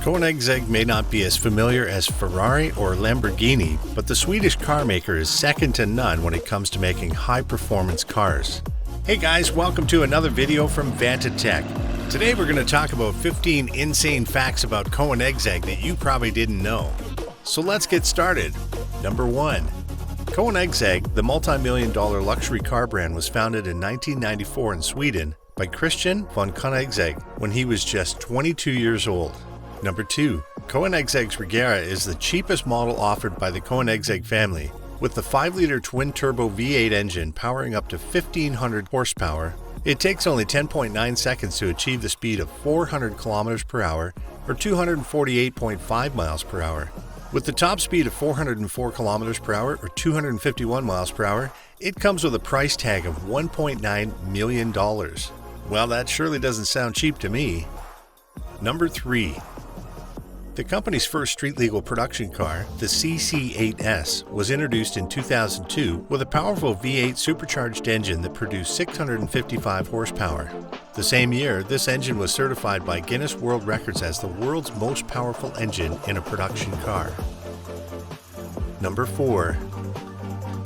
Koenigsegg may not be as familiar as Ferrari or Lamborghini, but the Swedish car maker is second to none when it comes to making high-performance cars. Hey guys, welcome to another video from VantaTech. Today we're going to talk about 15 insane facts about Koenigsegg that you probably didn't know. So let's get started. Number 1. Koenigsegg, the multi-million-dollar luxury car brand, was founded in 1994 in Sweden by Christian von Koenigsegg when he was just 22 years old. Number 2. Koenigsegg Regera is the cheapest model offered by the Koenigsegg family, with the 5-liter twin-turbo V8 engine powering up to 1,500 horsepower. It takes only 10.9 seconds to achieve the speed of 400 km per hour or 248.5 miles per hour. With the top speed of 404 km per hour or 251 miles per hour, it comes with a price tag of $1.9 million. Well, that surely doesn't sound cheap to me. Number 3. The company's first street-legal production car, the CC8S, was introduced in 2002 with a powerful V8 supercharged engine that produced 655 horsepower. The same year, this engine was certified by Guinness World Records as the world's most powerful engine in a production car. Number 4.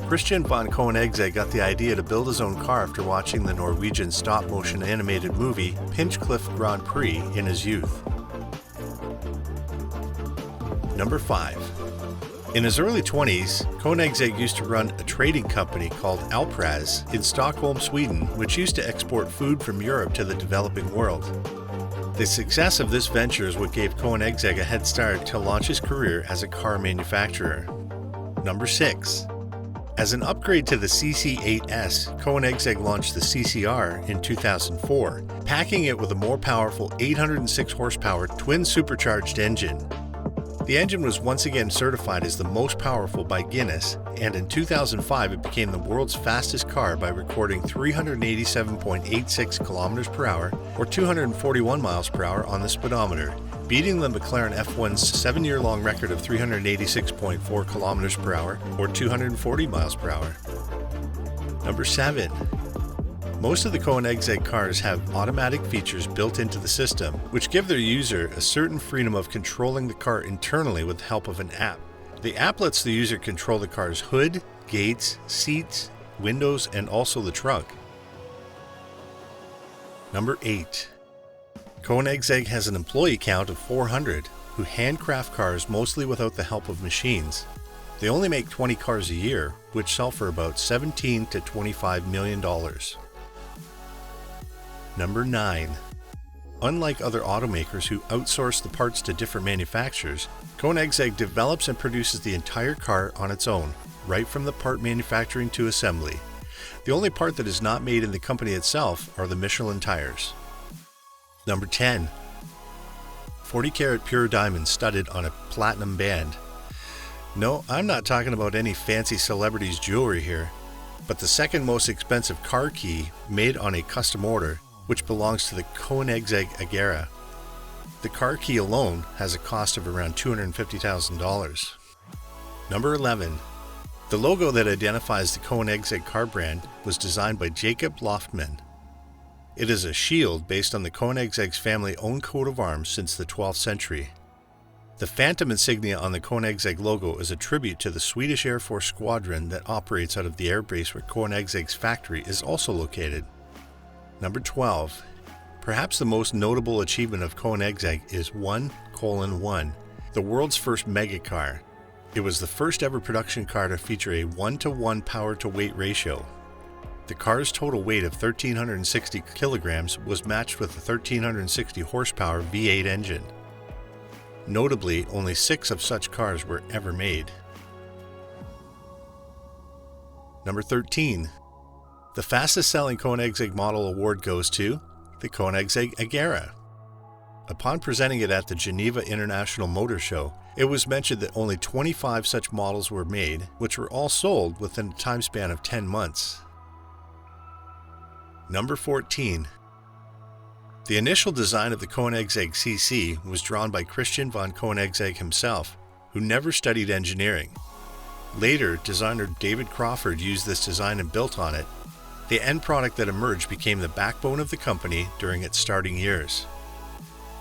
Christian von Koenigsegg got the idea to build his own car after watching the Norwegian stop-motion animated movie Pinchcliffe Grand Prix in his youth. Number 5. In his early 20s, Koenigsegg used to run a trading company called Alpraz in Stockholm, Sweden, which used to export food from Europe to the developing world. The success of this venture is what gave Koenigsegg a head start to launch his career as a car manufacturer. Number 6. As an upgrade to the CC8S, Koenigsegg launched the CCR in 2004, packing it with a more powerful 806 horsepower twin supercharged engine. The engine was once again certified as the most powerful by Guinness, and in 2005 it became the world's fastest car by recording 387.86 km per hour or 241 miles per hour on the speedometer, beating the McLaren F1's 7-year-long record of 386.4 km per hour or 240 miles per hour. Number 7. Most of the Koenigsegg cars have automatic features built into the system, which give their user a certain freedom of controlling the car internally with the help of an app. The app lets the user control the car's hood, gates, seats, windows, and also the trunk. Number 8. Koenigsegg has an employee count of 400 who handcraft cars mostly without the help of machines. They only make 20 cars a year, which sell for about $17 to $25 million. Number 9. Unlike other automakers who outsource the parts to different manufacturers, Koenigsegg develops and produces the entire car on its own, right from the part manufacturing to assembly. The only part that is not made in the company itself are the Michelin tires. Number 10. 40-karat pure diamond studded on a platinum band. No, I'm not talking about any fancy celebrities' jewelry here, but the second most expensive car key made on a custom order, which belongs to the Koenigsegg Regera. The car key alone has a cost of around $250,000. Number 11. The logo that identifies the Koenigsegg car brand was designed by Jacob Loftman. It is a shield based on the Koenigsegg's family-owned coat of arms since the 12th century. The phantom insignia on the Koenigsegg logo is a tribute to the Swedish Air Force squadron that operates out of the airbase where Koenigsegg's factory is also located. Number 12. Perhaps the most notable achievement of Koenigsegg is 1:1, the world's first megacar. It was the first ever production car to feature a 1:1 power-to-weight ratio. The car's total weight of 1,360 kilograms was matched with a 1,360 horsepower V8 engine. Notably, only 6 of such cars were ever made. Number 13. The fastest-selling Koenigsegg model award goes to the Koenigsegg Regera. Upon presenting it at the Geneva International Motor Show, it was mentioned that only 25 such models were made, which were all sold within a time span of 10 months. Number 14. The initial design of the Koenigsegg CC was drawn by Christian von Koenigsegg himself, who never studied engineering. Later, designer David Crawford used this design and built on it. The end product that emerged became the backbone of the company during its starting years.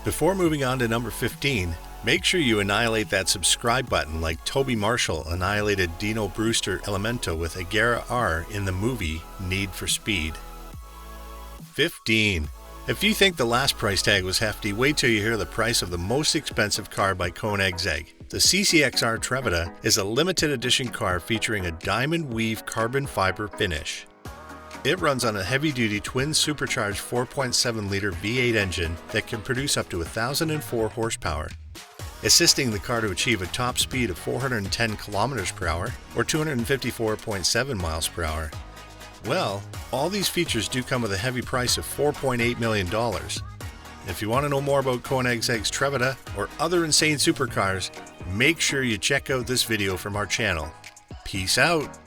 Before moving on to number 15, Make sure you annihilate that subscribe button like Toby Marshall annihilated Dino Brewster Elemento with Regera R in the movie Need for Speed. 15. If you think the last price tag was hefty, wait till you hear the price of the most expensive car by Koenigsegg. The CC8S Trevita is a limited edition car featuring a diamond weave carbon fiber finish. It runs on a heavy-duty twin supercharged 4.7-liter V8 engine that can produce up to 1,004 horsepower, assisting the car to achieve a top speed of 410 km per hour or 254.7 miles per hour. Well, all these features do come with a heavy price of $4.8 million. If you want to know more about Koenigsegg's Trevita or other insane supercars, make sure you check out this video from our channel. Peace out!